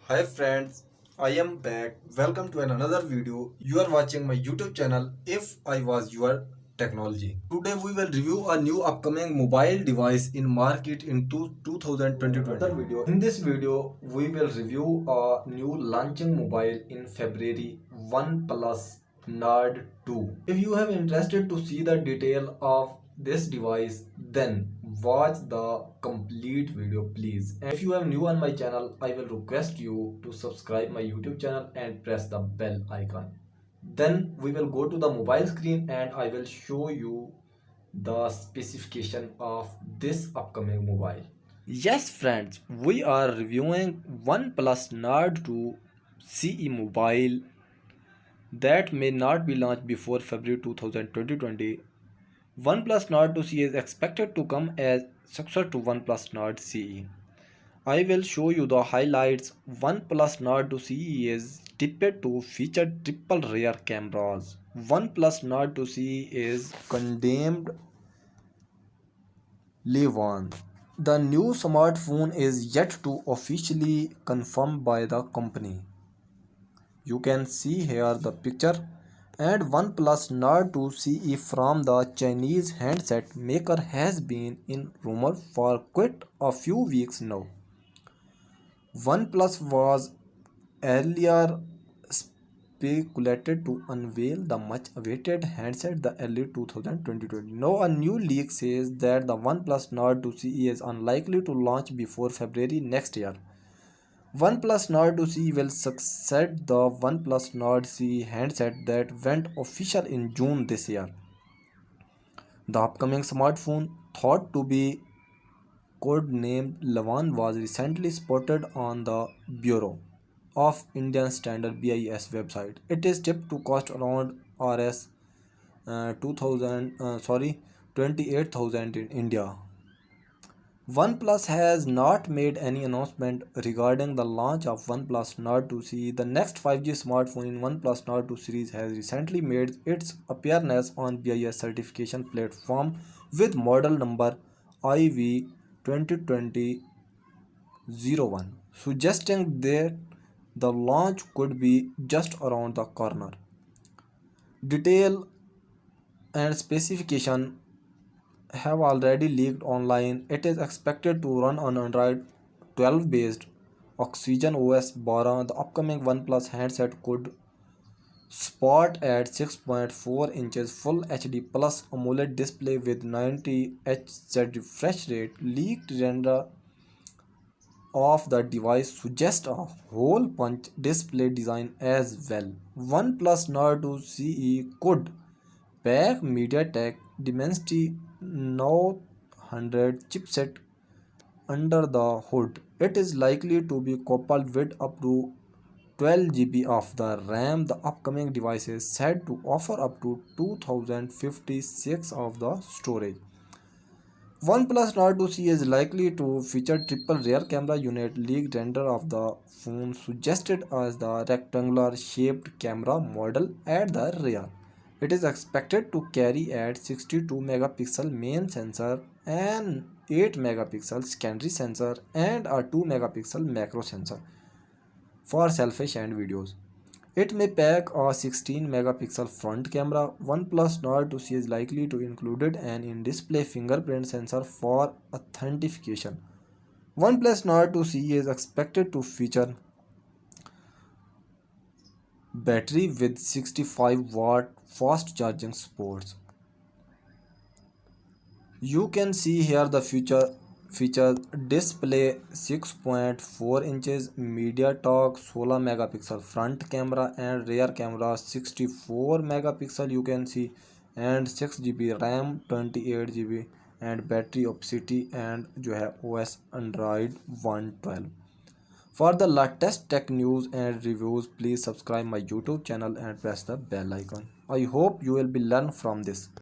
Hi friends, I am back. Welcome to another video. You are watching my YouTube channel If I Was Your Technology. Today we will review a new upcoming mobile device in market in 2020. Another video. In this video, we will review a new launching mobile in February, OnePlus Nord 2. If you have interested to see the detail of this device, then watch the complete video please. And if you are new on my channel, I will request you to subscribe my YouTube channel and press the bell icon. Then we will go to the mobile screen and I will show you the specification of this upcoming mobile. Yes friends, we are reviewing OnePlus Nord 2 CE mobile that may not be launched before February 2020. OnePlus Nord 2 CE is expected to come as successor to OnePlus Nord CE. I will show you the highlights. OnePlus Nord 2 CE is tipped to feature triple rear cameras. OnePlus Nord 2 CE is condemned Levan. The new smartphone is yet to officially confirmed by the company. You can see here the picture and OnePlus Nord 2 CE from the Chinese handset maker has been in rumor for quite a few weeks now. OnePlus was earlier speculated to unveil the much awaited handset the early 2020. Now a new leak says that the OnePlus Nord 2 CE is unlikely to launch before February next year. OnePlus Nord 2 CE will succeed the OnePlus Nord CE handset that went official in June this year. The upcoming smartphone, thought to be codenamed Lavan, was recently spotted on the Bureau of Indian Standard BIS website. It is tipped to cost around Rs 28,000 in India. OnePlus has not made any announcement regarding the launch of OnePlus Nord 2 CE. The next 5G smartphone in OnePlus Nord 2 series has recently made its appearance on BIS certification platform with model number IV 2020-01, suggesting that the launch could be just around the corner. Detail and specification have already leaked online. It is expected to run on Android 12 based Oxygen OS 12. The upcoming OnePlus handset could sport at 6.4 inches Full HD Plus AMOLED display with 90 Hz refresh rate. Leaked render of the device suggests a hole punch display design as well. OnePlus Nord 2 CE could pack MediaTek Dimensity 900 chipset under the hood. It is likely to be coupled with up to 12 GB of the RAM. The upcoming device is said to offer up to 2056 of the storage. OnePlus Nord 2 CE is likely to feature triple rear camera unit. Leaked render of the phone suggested as the rectangular shaped camera model at the rear. It is expected to carry at 62 megapixel main sensor, an 8 megapixel secondary sensor and a 2 megapixel macro sensor for selfies and videos. It may pack a 16 megapixel front camera. OnePlus Nord 2 CE is likely to include an in-display fingerprint sensor for authentication. OnePlus Nord 2 CE is expected to feature battery with 65-watt fast charging supports. You can see here the feature display 6.4 inches MediaTek 16 megapixel front camera and rear camera 64 megapixel you can see, and 6 GB RAM 28 GB and battery opacity and जो है OS Android 112. For the latest tech news and reviews, please subscribe my YouTube channel and press the bell icon. I hope you will be learn from this.